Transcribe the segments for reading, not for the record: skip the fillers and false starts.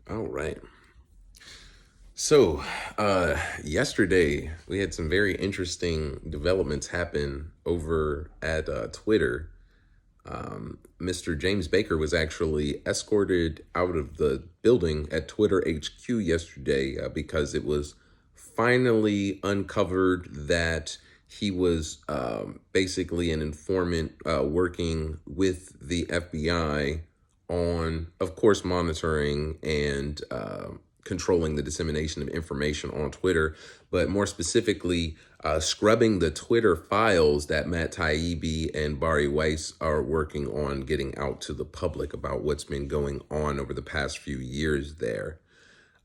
All right. So, yesterday we had some very interesting developments happen over at Twitter. Mr. James Baker was actually escorted out of the building at Twitter HQ yesterday because it was finally uncovered that he was basically an informant working with the FBI on, of course, monitoring and controlling the dissemination of information on Twitter, but more specifically, scrubbing the Twitter files that Matt Taibbi and Bari Weiss are working on getting out to the public about what's been going on over the past few years there.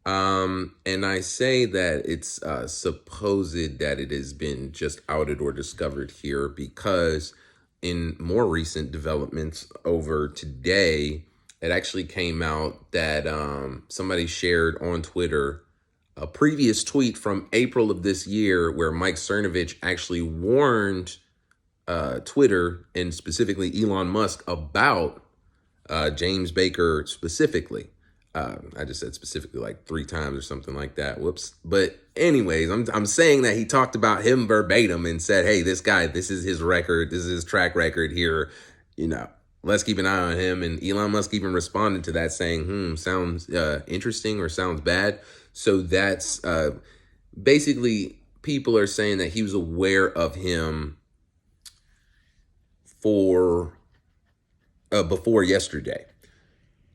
And I say that it's supposed that it has been just outed or discovered here because in more recent developments over today, it actually came out that somebody shared on Twitter a previous tweet from April of this year where Mike Cernovich actually warned Twitter and specifically Elon Musk about James Baker specifically. I just said specifically like 3 times or something like that. Whoops. But anyways, I'm saying that he talked about him verbatim and said, "Hey, this guy, this is his record. This is his track record here. You know, let's keep an eye on him." And Elon Musk even responded to that saying, sounds interesting or sounds bad." So that's basically people are saying that he was aware of him for before yesterday.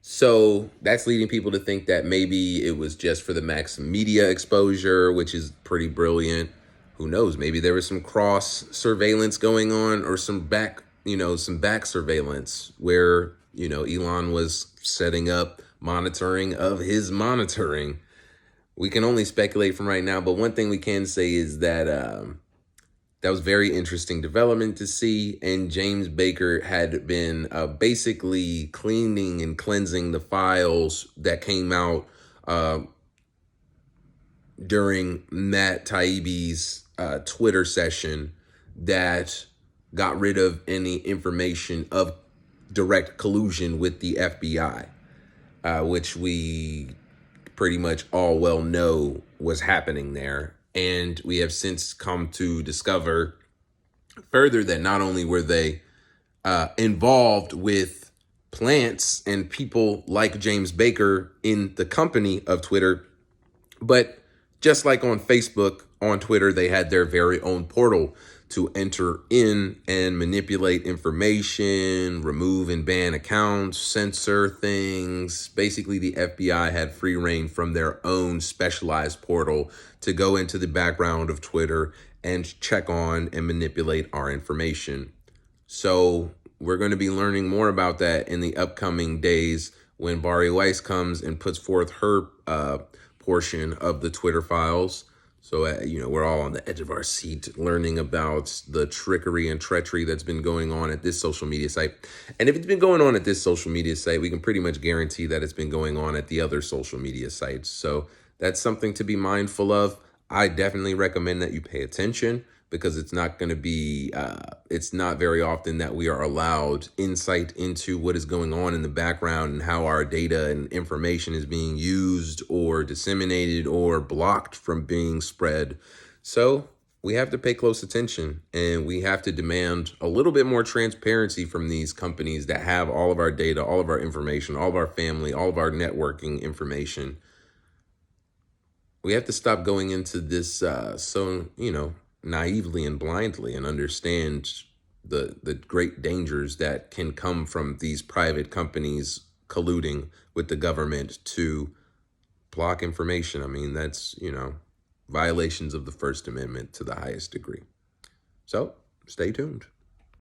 So that's leading people to think that maybe it was just for the max media exposure, which is pretty brilliant. Who knows? Maybe there was some cross surveillance going on or some back surveillance where, Elon was setting up monitoring of his monitoring. We can only speculate from right now, but one thing we can say is that that was very interesting development to see. And James Baker had been basically cleaning and cleansing the files that came out during Matt Taibbi's Twitter session that got rid of any information of direct collusion with the FBI, which we pretty much all well know was happening there. And we have since come to discover further that not only were they involved with plants and people like James Baker in the company of Twitter, but just like on Facebook, on Twitter, they had their very own portal to enter in and manipulate information, remove and ban accounts, censor things. Basically, the FBI had free reign from their own specialized portal to go into the background of Twitter and check on and manipulate our information. So we're going to be learning more about that in the upcoming days when Bari Weiss comes and puts forth her portion of the Twitter files. So, we're all on the edge of our seat learning about the trickery and treachery that's been going on at this social media site. And if it's been going on at this social media site, we can pretty much guarantee that it's been going on at the other social media sites. So that's something to be mindful of. I definitely recommend that you pay attention because it's not going to be, it's not very often that we are allowed insight into what is going on in the background and how our data and information is being used or disseminated or blocked from being spread. So we have to pay close attention and we have to demand a little bit more transparency from these companies that have all of our data, all of our information, all of our family, all of our networking information. We have to stop going into this naively and blindly and understand the great dangers that can come from these private companies colluding with the government to block information. I mean, that's, violations of the First Amendment to the highest degree. So stay tuned.